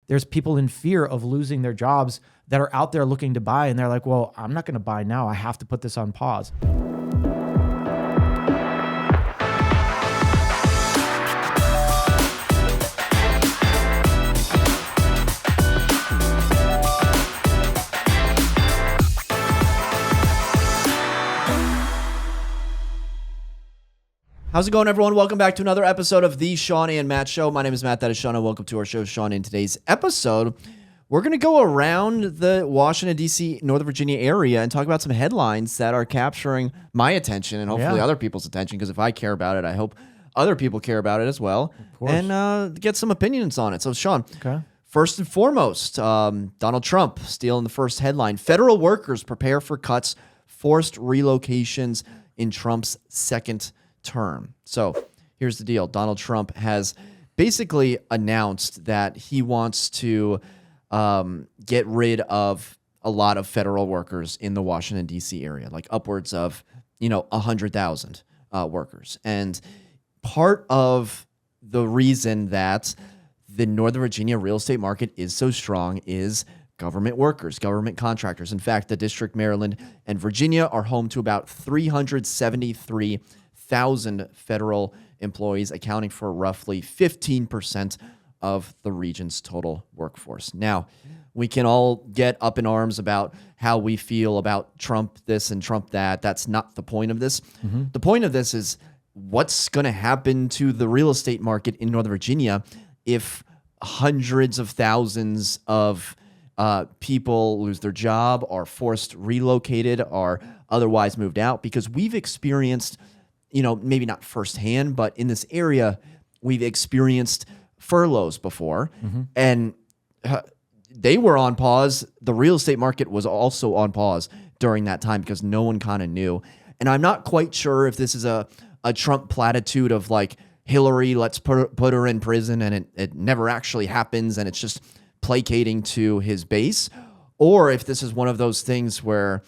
There's people in fear of losing their jobs that are out there looking to buy, and they're like, well, I'm not going to buy now. I have to put this on pause. How's it going, everyone? Welcome back to another episode of the Shawn and Matt Show. My name is Matt. That is Shawn, and welcome to our show, Shawn. In today's episode, we're going to go around the Washington, D.C., Northern Virginia area and talk about some headlines that are capturing my attention and hopefully other people's attention, because if I care about it, I hope other people care about it as well, and get some opinions on it. So, Shawn, first and foremost, Donald Trump stealing the first headline. Federal workers prepare for cuts, forced relocations in Trump's second term. So here's the deal. Donald Trump has basically announced that he wants to get rid of a lot of federal workers in the Washington, D.C. area, like upwards of, 100,000 workers. And part of the reason that the Northern Virginia real estate market is so strong is government workers, government contractors. In fact, the District, Maryland, and Virginia are home to about 373,000 federal employees, accounting for roughly 15% of the region's total workforce. Now, we can all get up in arms about how we feel about Trump this and Trump that. That's not the point of this. The point of this is what's going to happen to the real estate market in Northern Virginia if hundreds of thousands of people lose their job, are forced relocated, are otherwise moved out, because we've experienced, maybe not firsthand, but in this area, we've experienced furloughs before, and they were on pause. The real estate market was also on pause during that time because no one kind of knew. And I'm not quite sure if this is a Trump platitude of like, Hillary, let's put her in prison, and it never actually happens, and it's just placating to his base, or if this is one of those things where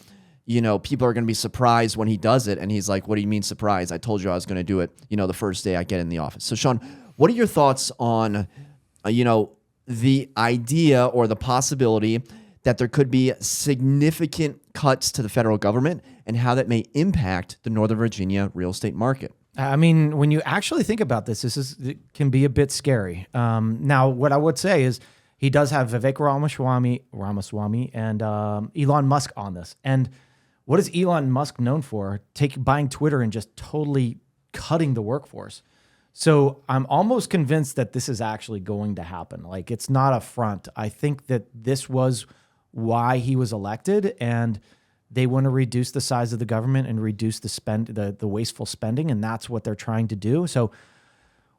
people are going to be surprised when he does it. And he's like, what do you mean surprised? I told you I was going to do it, the first day I get in the office. So, Shawn, what are your thoughts on, the idea or the possibility that there could be significant cuts to the federal government and how that may impact the Northern Virginia real estate market? I mean, when you actually think about this, it can be a bit scary. Now, what I would say is he does have Vivek Ramaswamy and Elon Musk on this. And what is Elon Musk known for? Buying Twitter and just totally cutting the workforce. So I'm almost convinced that this is actually going to happen. Like, it's not a front. I think that this was why he was elected, and they want to reduce the size of the government and reduce the wasteful spending, and that's what they're trying to do. So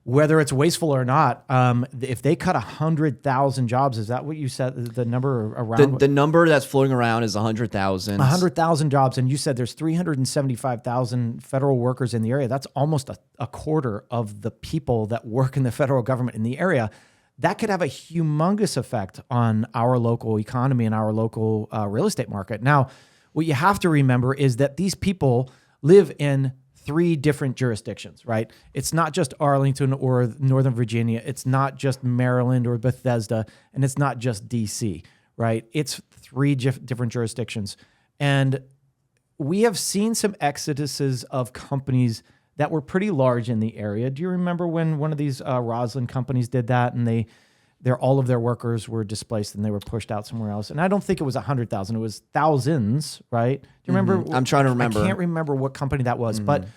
whether it's wasteful or not, if they cut 100,000 jobs, is that what you said, the number around? The number that's floating around is 100,000. 100,000 jobs, and you said there's 375,000 federal workers in the area. That's almost a quarter of the people that work in the federal government in the area. That could have a humongous effect on our local economy and our local real estate market. Now, what you have to remember is that these people live in 3 different jurisdictions, right? It's not just Arlington or Northern Virginia. It's not just Maryland or Bethesda, and it's not just DC, right? It's 3 different jurisdictions. And we have seen some exoduses of companies that were pretty large in the area. Do you remember when one of these Roslyn companies did that, and all of their workers were displaced and they were pushed out somewhere else? And I don't think it was 100,000. It was thousands, right? Do you remember? I'm trying to remember. I can't remember what company that was, but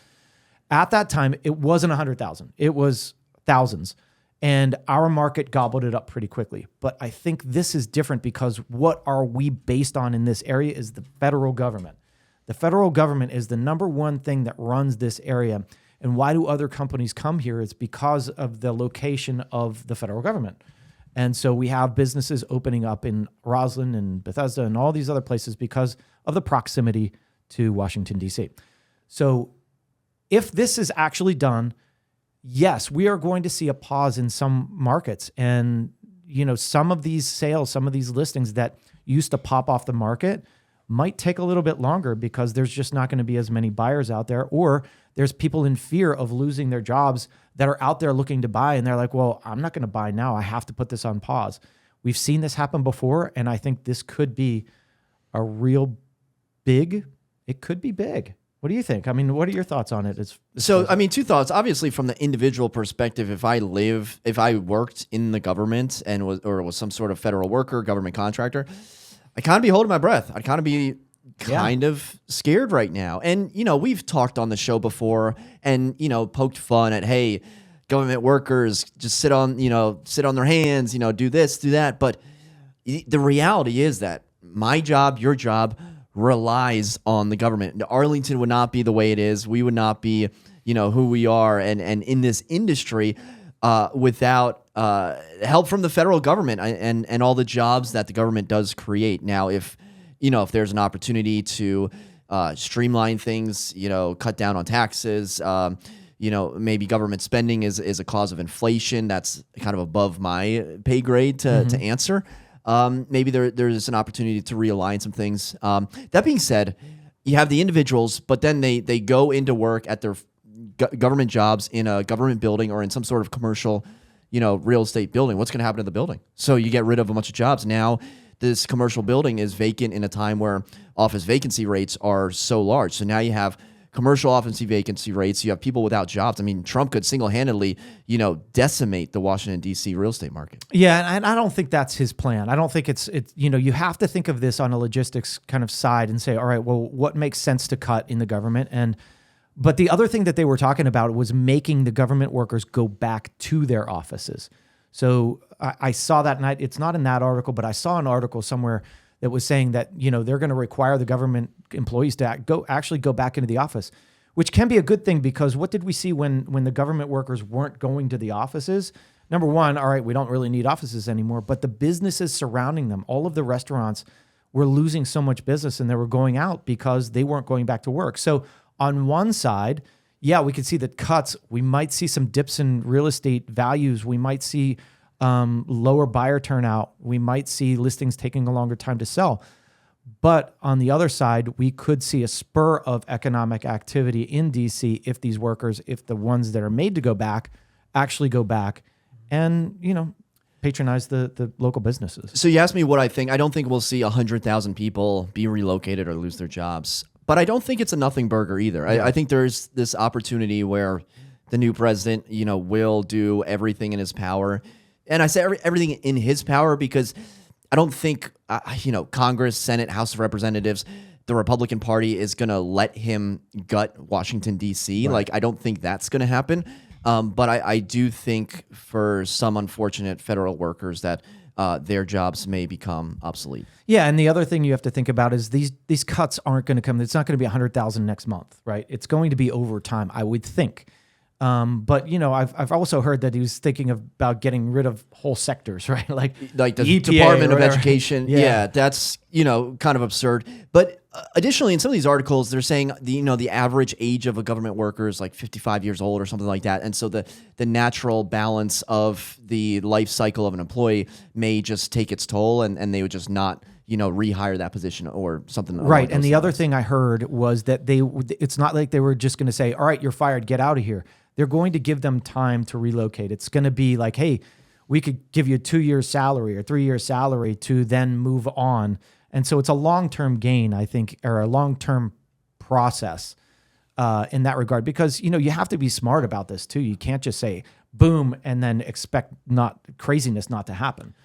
at that time, it wasn't 100,000. It was thousands. And our market gobbled it up pretty quickly. But I think this is different because what are we based on in this area is the federal government. The federal government is the number one thing that runs this area. And why do other companies come here? It's because of the location of the federal government. And so we have businesses opening up in Roslyn and Bethesda and all these other places because of the proximity to Washington, D.C. So if this is actually done, yes, we are going to see a pause in some markets. And, some of these sales, some of these listings that used to pop off the market might take a little bit longer because there's just not going to be as many buyers out there, or there's people in fear of losing their jobs that are out there looking to buy, and they're like, well, I'm not going to buy now. I have to put this on pause. We've seen this happen before, and I think this could be a real big. It could be big. What do you think? I mean, what are your thoughts on it? Two thoughts. Obviously, from the individual perspective, if I worked in the government and was some sort of federal worker, government contractor, I'd kind of be holding my breath. I'd kind of be of scared right now. And, we've talked on the show before and, poked fun at, hey, government workers just sit on their hands, do this, do that. But the reality is that my job, your job, relies on the government. Arlington would not be the way it is. We would not be, who we are and in this industry without help from the federal government and all the jobs that the government does create. Now, if there's an opportunity to streamline things, cut down on taxes, maybe government spending is a cause of inflation. That's kind of above my pay grade to answer. Maybe there's an opportunity to realign some things. That being said, you have the individuals, but then they go into work at their government jobs in a government building or in some sort of commercial, real estate building. What's going to happen to the building? So you get rid of a bunch of jobs. Now this commercial building is vacant in a time where office vacancy rates are so large. So now you have commercial office vacancy rates. You have people without jobs. I mean, Trump could single-handedly, decimate the Washington, D.C. real estate market. Yeah, and I don't think that's his plan. I don't think it's you have to think of this on a logistics kind of side and say, all right, well, what makes sense to cut in the government? But the other thing that they were talking about was making the government workers go back to their offices. So I saw that, and it's not in that article, but I saw an article somewhere that was saying that, they're going to require the government employees to go back into the office, which can be a good thing because what did we see when the government workers weren't going to the offices? Number one, all right, we don't really need offices anymore, but the businesses surrounding them, all of the restaurants were losing so much business and they were going out because they weren't going back to work. So on one side, yeah, we could see that cuts. We might see some dips in real estate values. We might see lower buyer turnout. We might see listings taking a longer time to sell. But on the other side, we could see a spur of economic activity in DC if these workers, if the ones that are made to go back, actually go back and, patronize the local businesses. So you asked me what I think. I don't think we'll see 100,000 people be relocated or lose their jobs. But I don't think it's a nothing burger either. Yeah. I think there's this opportunity where the new president, will do everything in his power. And I say everything in his power because I don't think, Congress, Senate, House of Representatives, the Republican Party is going to let him gut Washington, D.C. Right. Like, I don't think that's going to happen. But I do think for some unfortunate federal workers that their jobs may become obsolete. Yeah, and the other thing you have to think about is these cuts aren't going to come. It's not going to be 100,000 next month, right? It's going to be over time, I would think. But I've also heard that he was thinking about getting rid of whole sectors, right? Like the Department of Education. Yeah, that's kind of absurd. But additionally, in some of these articles, they're saying the average age of a government worker is like 55 years old or something like that, and so the natural balance of the life cycle of an employee may just take its toll, and they would just not rehire that position or something. Right. And the other thing I heard was that it's not like they were just going to say, all right, you're fired, get out of here. They're going to give them time to relocate. It's going to be like, hey, we could give you a 2-year salary or 3-year salary to then move on. And so it's a long-term gain, I think, or a long-term process in that regard, because, you have to be smart about this too. You can't just say boom and then expect craziness not to happen.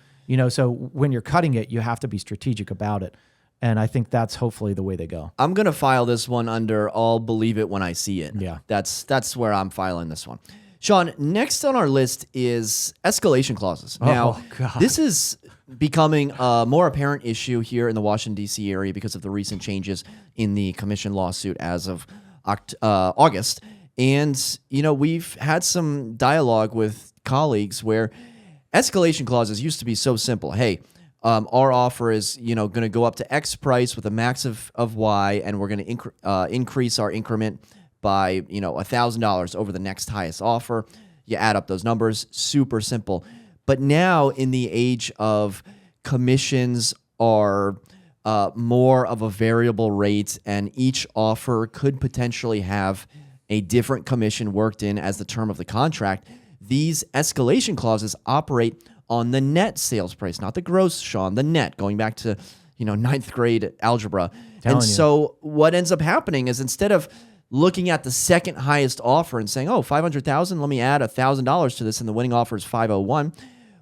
So when you're cutting it, you have to be strategic about it. And I think that's hopefully the way they go. I'm going to file this one under I'll believe it when I see it. Yeah. That's where I'm filing this one. Shawn, next on our list is escalation clauses. Now, this is becoming a more apparent issue here in the Washington, D.C. area because of the recent changes in the commission lawsuit as of August. And, we've had some dialogue with colleagues where escalation clauses used to be so simple. Hey, our offer is, going to go up to X price with a max of Y, and we're going to increase our increment by, $1,000 over the next highest offer. You add up those numbers, super simple. But now in the age of commissions are more of a variable rate, and each offer could potentially have a different commission worked in as the term of the contract. These escalation clauses operate on the net sales price, not the gross, Shawn, the net, going back to, ninth grade algebra. So what ends up happening is instead of looking at the second highest offer and saying, oh, $500,000, let me add $1,000 to this, and the winning offer is 501,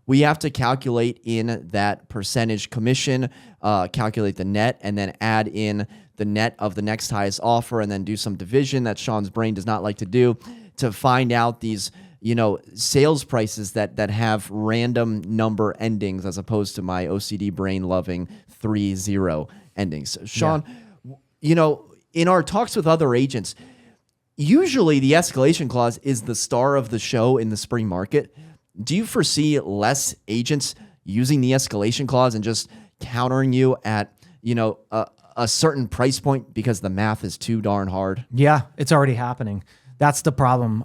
we have to calculate in that percentage commission, calculate the net, and then add in the net of the next highest offer, and then do some division that Shawn's brain does not like to do to find out these sales prices that have random number endings as opposed to my OCD brain loving 3-0 endings. Shawn, in our talks with other agents, usually the escalation clause is the star of the show in the spring market. Do you foresee less agents using the escalation clause and just countering you at, a certain price point because the math is too darn hard? Yeah, it's already happening. That's the problem.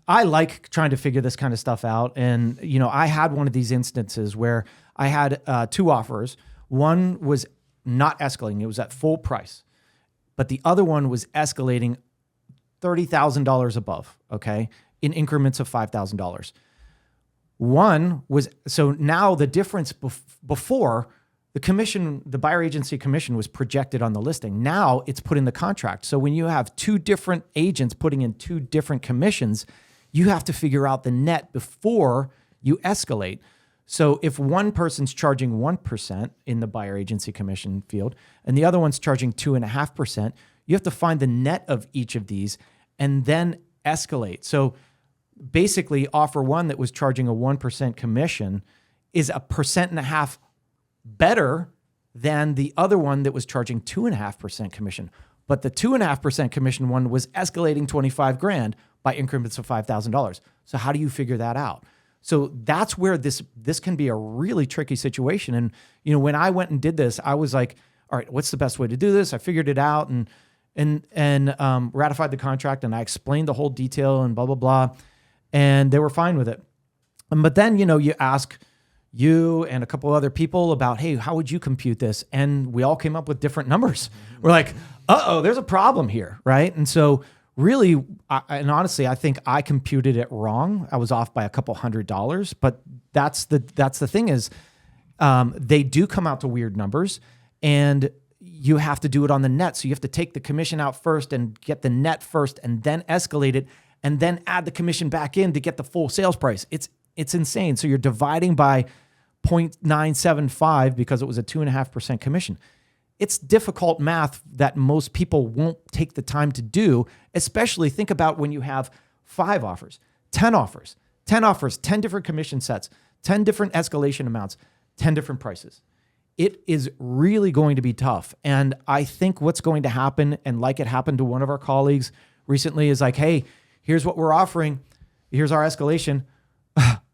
I like trying to figure this kind of stuff out. And, I had one of these instances where I had 2 offers. One was not escalating. It was at full price. But the other one was escalating $30,000 above, okay, in increments of $5,000. One was, so now the difference before, the buyer agency commission was projected on the listing. Now it's put in the contract. So when you have 2 different agents putting in 2 different commissions, you have to figure out the net before you escalate. So if one person's charging 1% in the buyer agency commission field and the other one's charging 2.5%, you have to find the net of each of these and then escalate. So basically, offer one that was charging a 1% commission is 1.5% better than the other one that was charging 2.5% commission. But the 2.5% commission one was escalating $25,000 by increments of $5,000. So how do you figure that out? So that's where this can be a really tricky situation. And when I went and did this, I was like, all right, what's the best way to do this? I figured it out and ratified the contract, and I explained the whole detail and blah blah blah, and they were fine with it. But then you ask you and a couple other people about, hey, how would you compute this? And we all came up with different numbers. We're like, uh-oh, there's a problem here, right? And so really, and honestly, I think I computed it wrong. I was off by a couple $100, but that's the thing is, they do come out to weird numbers, and you have to do it on the net. So you have to take the commission out first and get the net first, and then escalate it, and then add the commission back in to get the full sales price. It's insane. So you're dividing by 0.975 because it was a 2.5% commission. It's difficult math that most people won't take the time to do, especially think about when you have 5 offers, 10 offers, 10 different commission sets, 10 different escalation amounts, 10 different prices. It is really going to be tough. And I think what's going to happen, and like it happened to one of our colleagues recently, is like, hey, here's what we're offering. Here's our escalation.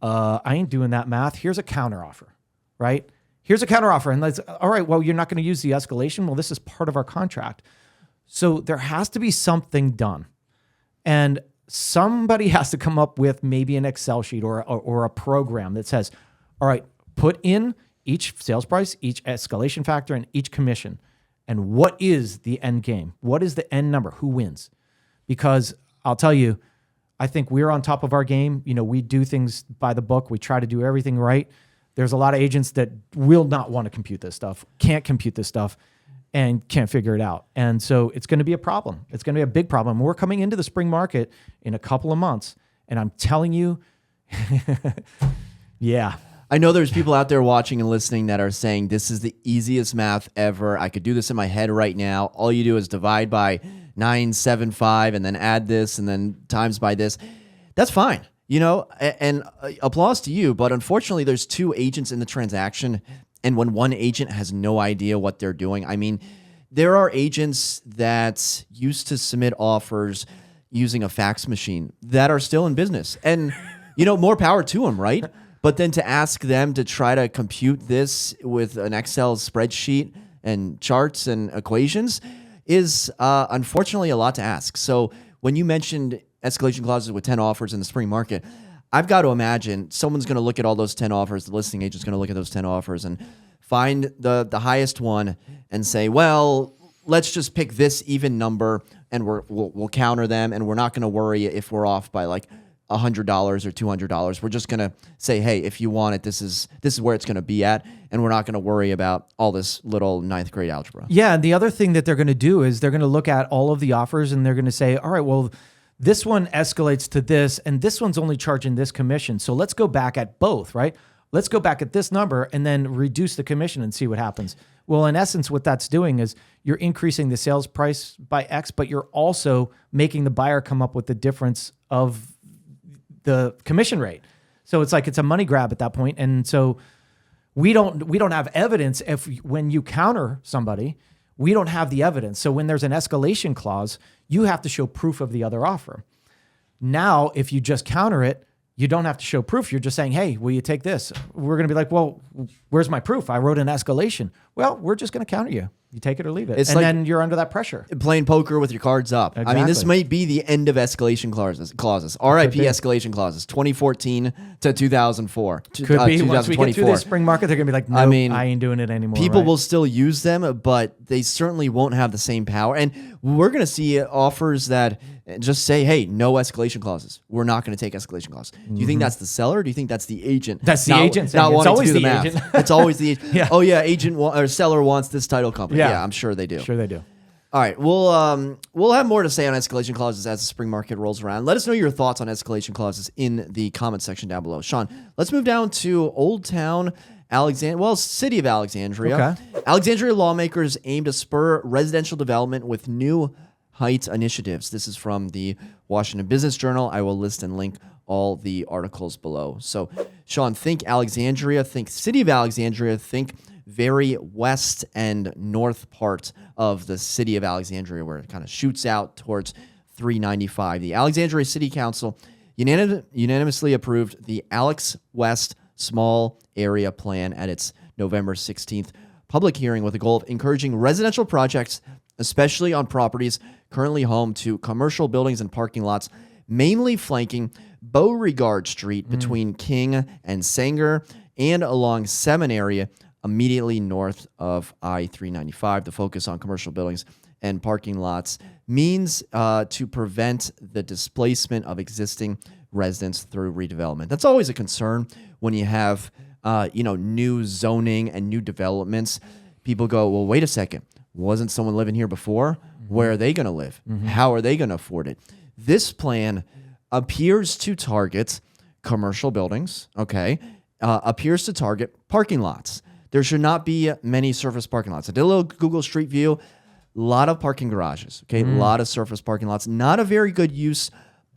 I ain't doing that math. Here's a counter offer, right? Here's a counter offer. And let's, all right, well, you're not going to use the escalation. Well, this is part of our contract. So there has to be something done. And somebody has to come up with maybe an Excel sheet or a program that says, all right, put in each sales price, each escalation factor, and each commission. And what is the end game? What is the end number? Who wins? Because I'll tell you, I think we're on top of our game. We do things by the book. We try to do everything right. There's a lot of agents that will not want to compute this stuff, can't compute this stuff, and can't figure it out. And so it's going to be a problem. It's going to be a big problem. We're coming into the spring market in a couple of months, and I'm telling you, yeah. I know there's people out there watching and listening that are saying, this is the easiest math ever. I could do this in my head right now. All you do is divide by 975 and then add this and then times by this. That's fine. And applause to you. But unfortunately, there's 2 agents in the transaction. And when one agent has no idea what they're doing, I mean, there are agents that used to submit offers using a fax machine that are still in business. And, more power to them, right? But then to ask them to try to compute this with an Excel spreadsheet and charts and equations is unfortunately a lot to ask. So when you mentioned escalation clauses with 10 offers in the spring market, I've got to imagine someone's going to look at all those 10 offers, the listing agent's going to look at those 10 offers and find the highest one and say, well, let's just pick this even number and we'll counter them, and we're not going to worry if we're off by like $100 or $200. We're just going to say, hey, if you want it, this is where it's going to be at, and we're not going to worry about all this little ninth grade algebra. Yeah, and the other thing that they're going to do is they're going to look at all of the offers and they're going to say, all right, well, this one escalates to this, and this one's only charging this commission. So let's go back at both, right? Let's go back at this number and then reduce the commission and see what happens. Well, in essence, what that's doing is you're increasing the sales price by X, but you're also making the buyer come up with the difference of the commission rate. So it's like it's a money grab at that point. And so we don't have evidence when you counter somebody, we don't have the evidence. So when there's an escalation clause, you have to show proof of the other offer. Now, if you just counter it, you don't have to show proof. You're just saying, hey, will you take this? We're going to be like, well, where's my proof? I wrote an escalation. Well, we're just going to counter you. You take it or leave it. And then you're under that pressure. Playing poker with your cards up. Exactly. I mean, this might be the end of escalation clauses. RIP escalation clauses, 2014 to 2004. Could be. Once we get through the spring market, they're going to be like, no, I ain't doing it anymore. People will still use them, but they certainly won't have the same power. And we're going to see offers that just say, hey, no escalation clauses. We're not going to take escalation clauses. Do you think that's the seller or do you think that's the agent? That's the agent. Not it's wanting to do the math. agent. It's always the agent. Yeah. Oh, yeah, agent or seller wants this title company. Yeah, I'm sure they do. Sure they do. All right, we'll have more to say on escalation clauses as the spring market rolls around. Let us know your thoughts on escalation clauses in the comment section down below. Shawn, let's move down to Old Town City of Alexandria. Okay. Alexandria lawmakers aim to spur residential development with new height initiatives. This is from the Washington Business Journal. I will list and link all the articles below. So, Shawn, think Alexandria, think City of Alexandria, think very west and north part of the City of Alexandria, where it kind of shoots out towards 395. The Alexandria City Council unanimously approved the Alex West Small Area Plan at its November 16th public hearing with the goal of encouraging residential projects, especially on properties currently home to commercial buildings and parking lots, mainly flanking Beauregard Street between King and Sanger and along Seminary immediately north of I-395. The focus on commercial buildings and parking lots means to prevent the displacement of existing residents through redevelopment. That's always a concern when you have new zoning and new developments. People go, well, wait a second. Wasn't someone living here before? Where are they going to live? How are they going to afford it? This plan appears to target commercial buildings, appears to target parking lots. There should not be many surface parking lots. I did a little Google Street View, a lot of parking garages, a lot of surface parking lots. Not a very good use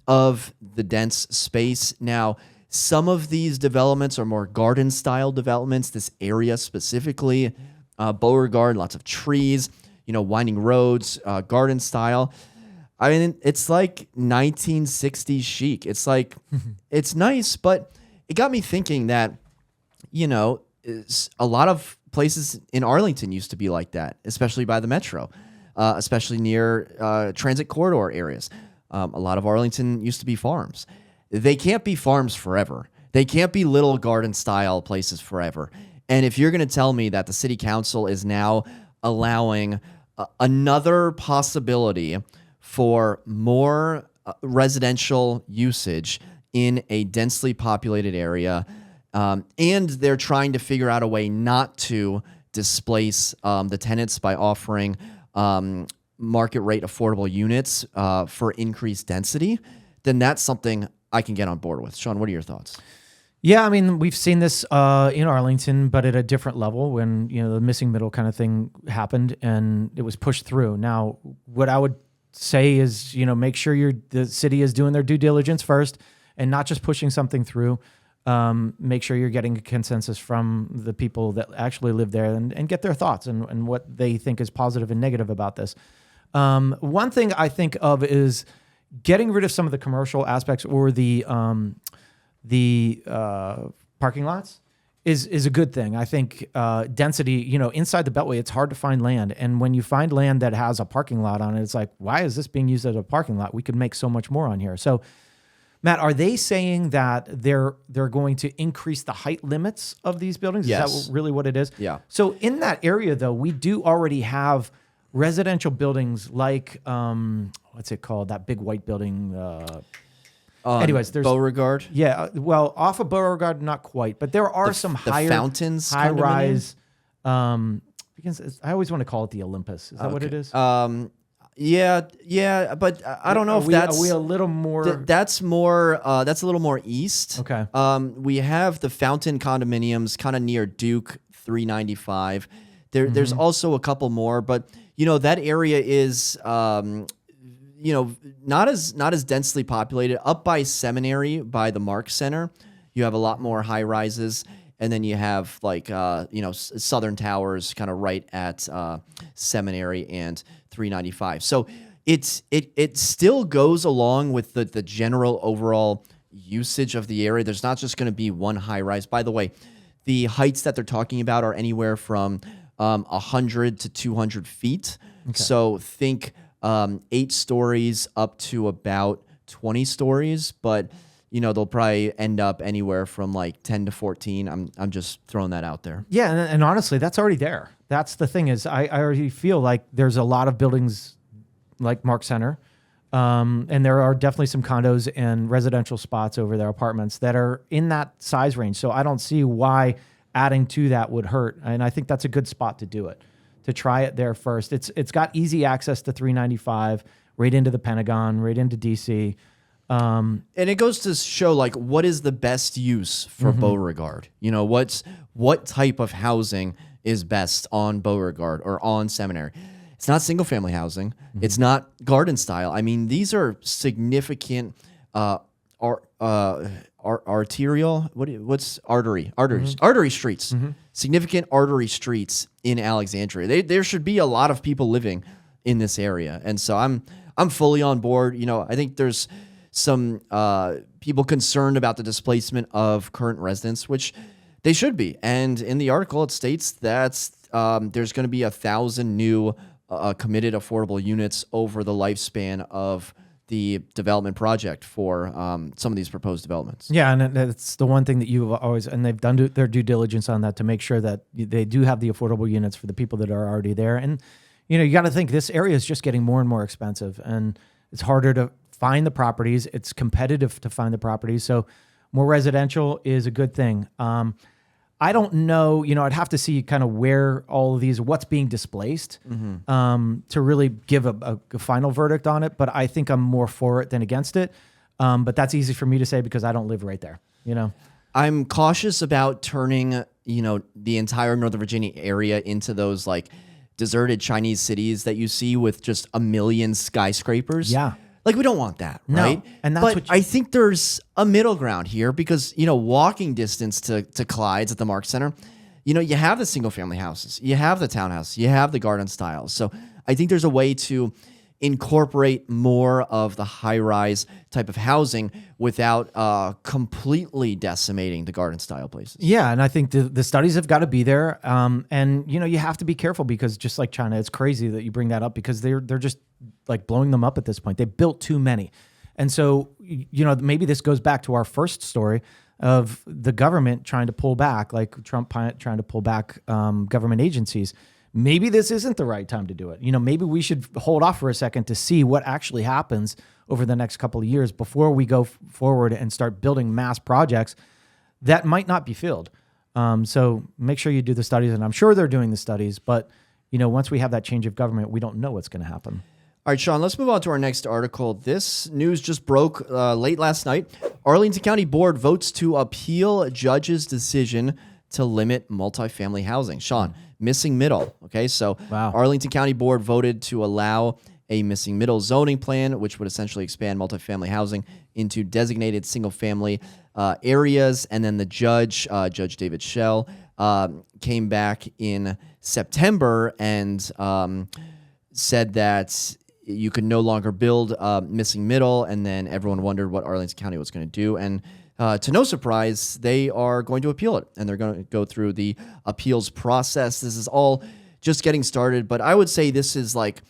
of the dense space. Now, some of these developments are more garden-style developments, this area specifically, Beauregard, lots of trees, winding roads, garden style. I mean, it's like 1960s chic. It's like, it's nice, but it got me thinking that, a lot of places in Arlington used to be like that, especially by the metro, especially near transit corridor areas. A lot of Arlington used to be farms. They can't be farms forever. They can't be little garden-style places forever. And if you're going to tell me that the city council is now allowing another possibility for more residential usage in a densely populated area, and they're trying to figure out a way not to displace the tenants by offering market rate affordable units for increased density, then that's something I can get on board with. Shawn, what are your thoughts? Yeah, I mean, we've seen this in Arlington, but at a different level when, the missing middle kind of thing happened and it was pushed through. Now, what I would say is, make sure the city is doing their due diligence first and not just pushing something through. Make sure you're getting a consensus from the people that actually live there and get their thoughts and what they think is positive and negative about this. One thing I think of is getting rid of some of the commercial aspects or the parking lots is a good thing. I think density, inside the Beltway, it's hard to find land. And when you find land that has a parking lot on it, it's like, why is this being used as a parking lot? We could make so much more on here. So, Matt, are they saying that they're going to increase the height limits of these buildings? Yes. Is that really what it is? Yeah. So in that area, though, we do already have residential buildings like, what's it called? That big white building. Anyways, there's Beauregard. Yeah, well, off of Beauregard, not quite, but there are some higher Fountains high condominium? rise. Because I always want to call it the Olympus. Is that what it is? Yeah, but I don't know if that's. Are we a little more? That's more. That's a little more east. Okay. We have the Fountain condominiums, kind of near Duke 395. There's also a couple more, but that area is not as densely populated. Up by Seminary, by the Mark Center, you have a lot more high rises. And then you have Southern Towers kind of right at Seminary and 395. So it still goes along with the general overall usage of the area. There's not just going to be one high rise. By the way, the heights that they're talking about are anywhere from 100 to 200 feet. Okay. So think 8 stories up to about 20 stories, but they'll probably end up anywhere from like 10 to 14. I'm just throwing that out there. Yeah, and honestly, that's already there. That's the thing is I already feel like there's a lot of buildings like Mark Center, and there are definitely some condos and residential spots over there, apartments that are in that size range. So I don't see why adding to that would hurt. And I think that's a good spot to do it, to try it there first. It's got easy access to 395, right into the Pentagon, right into DC. And it goes to show like what is the best use for Beauregard. What type of housing is best on Beauregard or on Seminary. It's not single family housing. It's not garden style. I mean, these are significant arterial. What's artery? Artery streets. Significant artery streets in Alexandria. There should be a lot of people living in this area, and so I'm fully on board. I think there's some people concerned about the displacement of current residents, which they should be. And in the article, it states that there's going to be 1,000 new committed affordable units over the lifespan of the development project for some of these proposed developments. Yeah, and that's the one thing that you've always, and they've done their due diligence on that to make sure that they do have the affordable units for the people that are already there. And, you got to think this area is just getting more and more expensive, and it's harder to find the properties. It's competitive to find the properties. So more residential is a good thing. I don't know, I'd have to see kind of where all of these, what's being displaced to really give a final verdict on it. But I think I'm more for it than against it. But that's easy for me to say because I don't live right there, I'm cautious about turning, the entire Northern Virginia area into those like deserted Chinese cities that you see with just a million skyscrapers. Yeah. Like, we don't want that, right? And that's but I think there's a middle ground here because, walking distance to Clyde's at the Mark Center, you have the single family houses, you have the townhouse, you have the garden styles. So I think there's a way to incorporate more of the high rise type of housing without completely decimating the garden style places. Yeah. And I think the studies have got to be there. And, you have to be careful because just like China, it's crazy that you bring that up because they're just like blowing them up at this point. They built too many. And so, maybe this goes back to our first story of the government trying to pull back, like Trump trying to pull back government agencies. Maybe this isn't the right time to do it. Maybe we should hold off for a second to see what actually happens over the next couple of years before we go forward and start building mass projects that might not be filled. So make sure you do the studies, and I'm sure they're doing the studies, but once we have that change of government, we don't know what's going to happen. All right, Shawn, let's move on to our next article. This news just broke late last night. Arlington County Board votes to appeal a judge's decision to limit multifamily housing. Shawn, missing middle. Okay, so wow. Arlington County Board voted to allow a missing middle zoning plan, which would essentially expand multifamily housing into designated single-family areas. And then the judge, Judge David Schell, came back in September and said that you could no longer build missing middle, and then everyone wondered what Arlington County was going to do. And to no surprise, they are going to appeal it, and they're going to go through the appeals process. This is all just getting started, but I would say this is like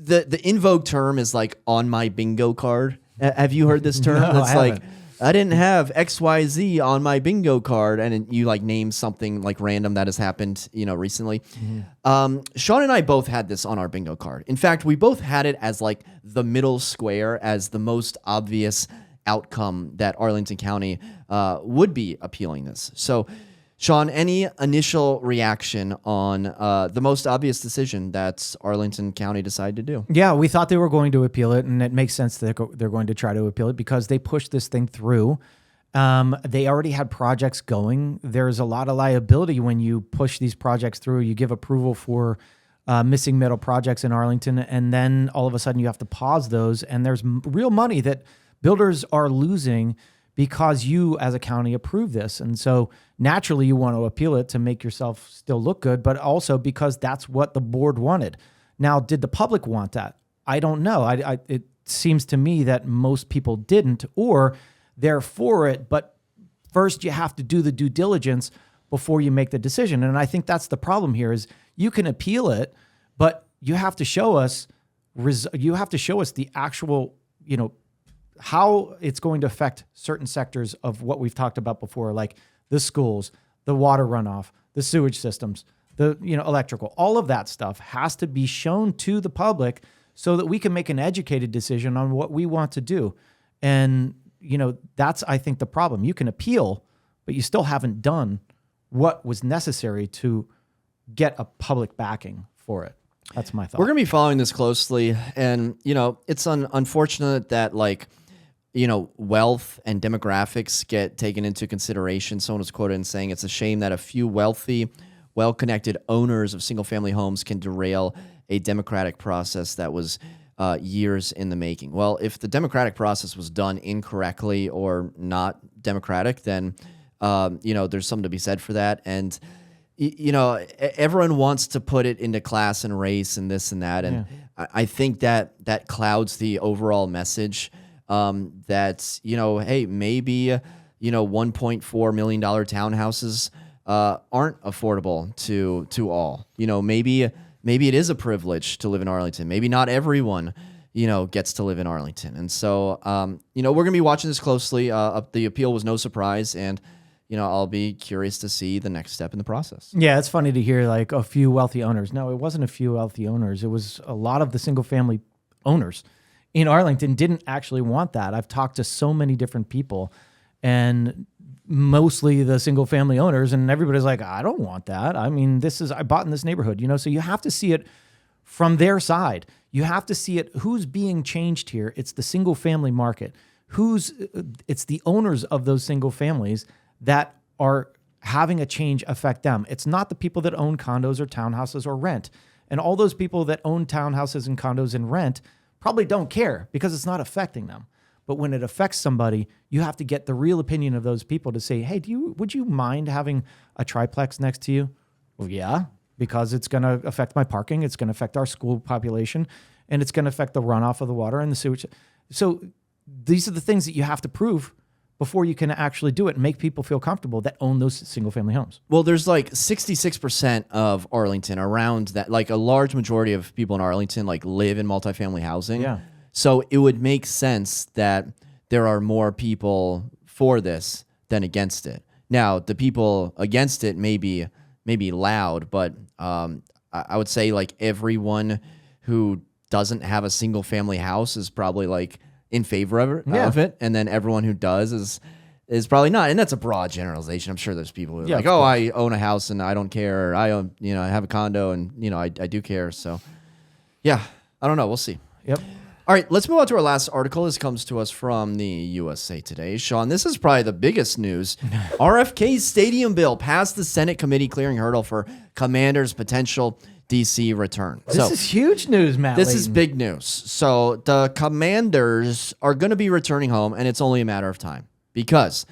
the in vogue term is like on my bingo card. Have you heard this term? No, it's like, I didn't have XYZ on my bingo card, and you like name something like random that has happened, recently. Shawn and I both had this on our bingo card. In fact, we both had it as like the middle square as the most obvious outcome that Arlington County would be appealing this. So, Shawn, any initial reaction on the most obvious decision that Arlington County decided to do? Yeah, we thought they were going to appeal it, and it makes sense that they're going to try to appeal it because they pushed this thing through. They already had projects going. There's a lot of liability when you push these projects through. You give approval for missing middle projects in Arlington, and then all of a sudden you have to pause those, and there's real money that builders are losing because you as a county approve this. And so naturally you want to appeal it to make yourself still look good, but also because that's what the board wanted. Now, did the public want that? I don't know. It seems to me that most people didn't, or they're for it, but first you have to do the due diligence before you make the decision. And I think that's the problem here is you can appeal it, but you have to show us the actual, how it's going to affect certain sectors of what we've talked about before, like the schools, the water runoff, the sewage systems, the electrical, all of that stuff has to be shown to the public so that we can make an educated decision on what we want to do. And, that's, I think, the problem. You can appeal, but you still haven't done what was necessary to get a public backing for it. That's my thought. We're going to be following this closely. And, it's unfortunate that, wealth and demographics get taken into consideration. Someone was quoted in saying it's a shame that a few wealthy, well-connected owners of single-family homes can derail a democratic process that was years in the making. Well, if the democratic process was done incorrectly or not democratic, then, there's something to be said for that. And, everyone wants to put it into class and race and this and that. And I think that clouds the overall message. That, hey, maybe, $1.4 million townhouses aren't affordable to all. Maybe it is a privilege to live in Arlington. Maybe not everyone, gets to live in Arlington. And so, we're going to be watching this closely. The appeal was no surprise. And, I'll be curious to see the next step in the process. Yeah, it's funny to hear like a few wealthy owners. No, it wasn't a few wealthy owners. It was a lot of the single family owners in Arlington didn't actually want that. I've talked to so many different people and mostly the single family owners, and everybody's like, I don't want that. I mean, I bought in this neighborhood, so you have to see it from their side. You have to see it. Who's being changed here? It's the single family market. It's the owners of those single families that are having a change affect them. It's not the people that own condos or townhouses or rent. And all those people that own townhouses and condos and rent probably don't care because it's not affecting them. But when it affects somebody, you have to get the real opinion of those people to say, hey, would you mind having a triplex next to you? Well, yeah, because it's going to affect my parking. It's going to affect our school population, and it's going to affect the runoff of the water and the sewage. So these are the things that you have to prove before you can actually do it and make people feel comfortable that own those single family homes. Well, there's like 66% of Arlington around that, like a large majority of people in Arlington like live in multifamily housing. Yeah. So it would make sense that there are more people for this than against it. Now, the people against it may be loud, but I would say like everyone who doesn't have a single family house is probably like in favor of it, and then everyone who does is probably not. And that's a broad generalization. I'm sure there's people who are like, oh, I own a house and I don't care. Or I own, I have a condo and I do care. So yeah, I don't know. We'll see. Yep. All right, let's move on to our last article. This comes to us from the USA Today. Shawn, this is probably the biggest news. RFK Stadium bill passed the Senate committee clearing hurdle for Commanders' potential DC return. This is huge news, Matt. This is big news. So the Commanders are going to be returning home, and it's only a matter of time because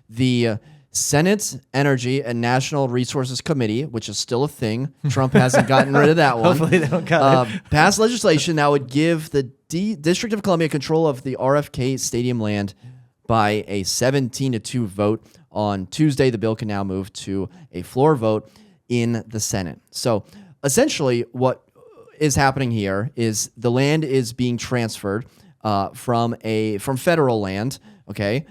the Senate Energy and National Resources Committee, which is still a thing, Trump hasn't gotten rid of that one. Hopefully they don't cut it. Passed legislation that would give the District of Columbia control of the RFK Stadium land by a 17-2 vote on Tuesday. The bill can now move to a floor vote in the Senate. So essentially what is happening here is the land is being transferred from federal land, okay,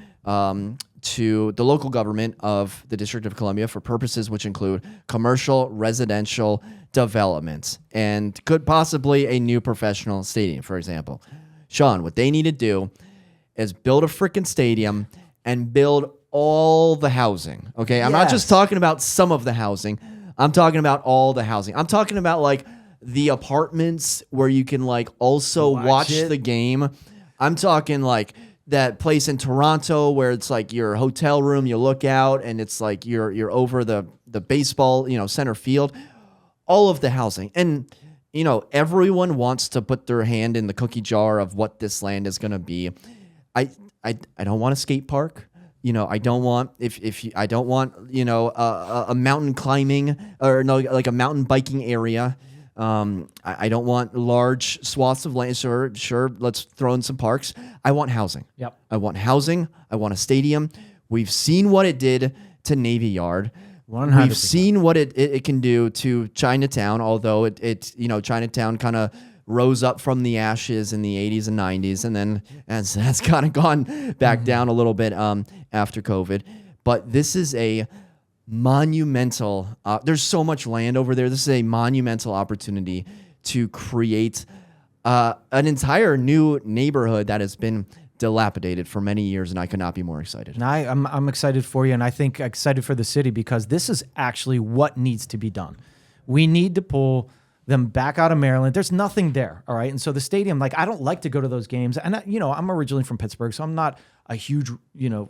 to the local government of the District of Columbia for purposes which include commercial, residential development, and could possibly a new professional stadium, for example. Shawn, what they need to do is build a freaking stadium and build all the housing. Okay, I'm not just talking about some of the housing. I'm talking about all the housing. I'm talking about like the apartments where you can like also watch the game. I'm talking like that place in Toronto where it's like your hotel room, you look out and it's like you're over the baseball, center field. All of the housing. And everyone wants to put their hand in the cookie jar of what this land is going to be. I don't want a skate park. I don't want I don't want a mountain climbing or no, like a mountain biking area. I don't want large swaths of land. Sure, let's throw in some parks. I want housing. Yep. I want housing. I want a stadium. We've seen what it did to Navy Yard. 100%. We've seen what it can do to Chinatown, although it Chinatown kind of rose up from the ashes in the 80s and 90s, and then has kind of gone back down a little bit after COVID. But this is a monumental, there's so much land over there. This is a monumental opportunity to create an entire new neighborhood that has been dilapidated for many years, and I could not be more excited. And I'm excited for you, and I think excited for the city because this is actually what needs to be done. We need to pull them back out of Maryland. There's nothing there, all right? And so the stadium, like, I don't like to go to those games, and I'm originally from Pittsburgh, so I'm not a huge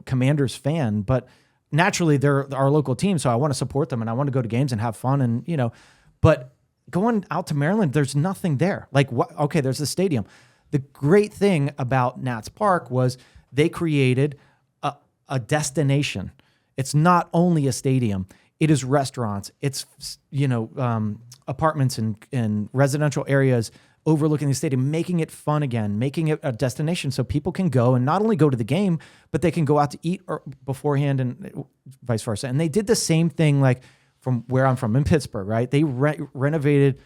Commanders fan, but naturally they're our local team, so I want to support them and I want to go to games and have fun, and but going out to Maryland, there's nothing there. Like, what? Okay, there's the stadium. The great thing about Nats Park was they created a destination. It's not only a stadium. It is restaurants. It's, apartments and residential areas overlooking the stadium, making it fun again, making it a destination so people can go and not only go to the game, but they can go out to eat beforehand and vice versa. And they did the same thing like from where I'm from in Pittsburgh, right? They renovated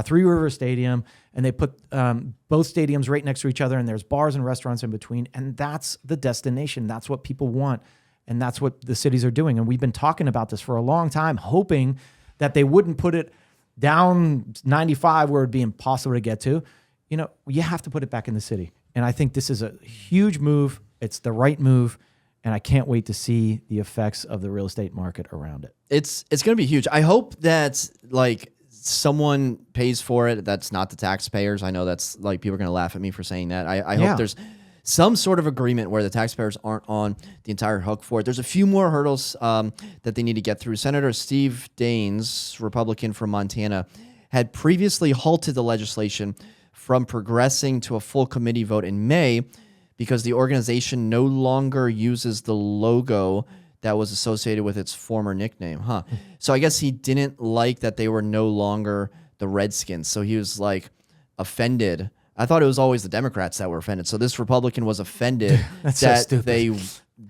Three River Stadium, and they put both stadiums right next to each other, and there's bars and restaurants in between, and that's the destination. That's what people want, and that's what the cities are doing. And we've been talking about this for a long time, hoping that they wouldn't put it down 95 where it'd be impossible to get to. You have to put it back in the city, and I think this is a huge move. It's the right move, and I can't wait to see the effects of the real estate market around it. It's going to be huge. I hope that someone pays for it. That's not the taxpayers. I know that's people are going to laugh at me for saying that. I hope there's some sort of agreement where the taxpayers aren't on the entire hook for it. There's a few more hurdles that they need to get through. Senator Steve Daines, Republican from Montana, had previously halted the legislation from progressing to a full committee vote in May because the organization no longer uses the logo that was associated with its former nickname, So I guess he didn't like that they were no longer the Redskins. So he was offended. I thought it was always the Democrats that were offended. So this Republican was offended That's that so they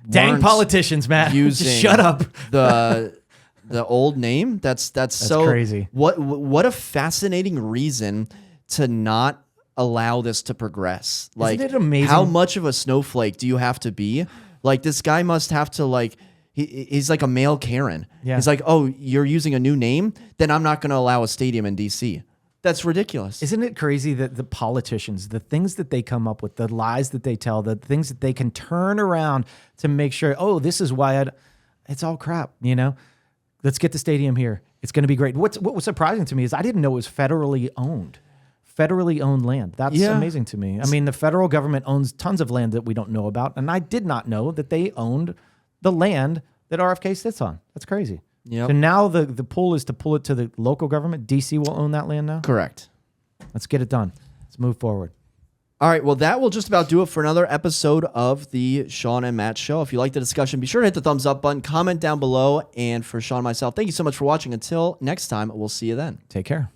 dang politicians, Matt. Using Just shut up. the old name. That's so crazy. What a fascinating reason to not allow this to progress. Isn't it amazing? How much of a snowflake do you have to be? This guy must have to he's like a male Karen. Yeah. He's like, oh, you're using a new name? Then I'm not going to allow a stadium in D.C. That's ridiculous. Isn't it crazy that the politicians, the things that they come up with, the lies that they tell, the things that they can turn around to make sure, this is why it's all crap, Let's get the stadium here. It's going to be great. What was surprising to me is I didn't know it was federally owned land. That's amazing to me. I mean, the federal government owns tons of land that we don't know about, and I did not know that they owned the land that RFK sits on. That's crazy. Yep. So now the pull is to pull it to the local government. DC will own that land now? Correct. Let's get it done. Let's move forward. All right, well, that will just about do it for another episode of the Shawn and Matt Show. If you like the discussion, be sure to hit the thumbs up button, comment down below, and for Shawn and myself, thank you so much for watching. Until next time, we'll see you then. Take care.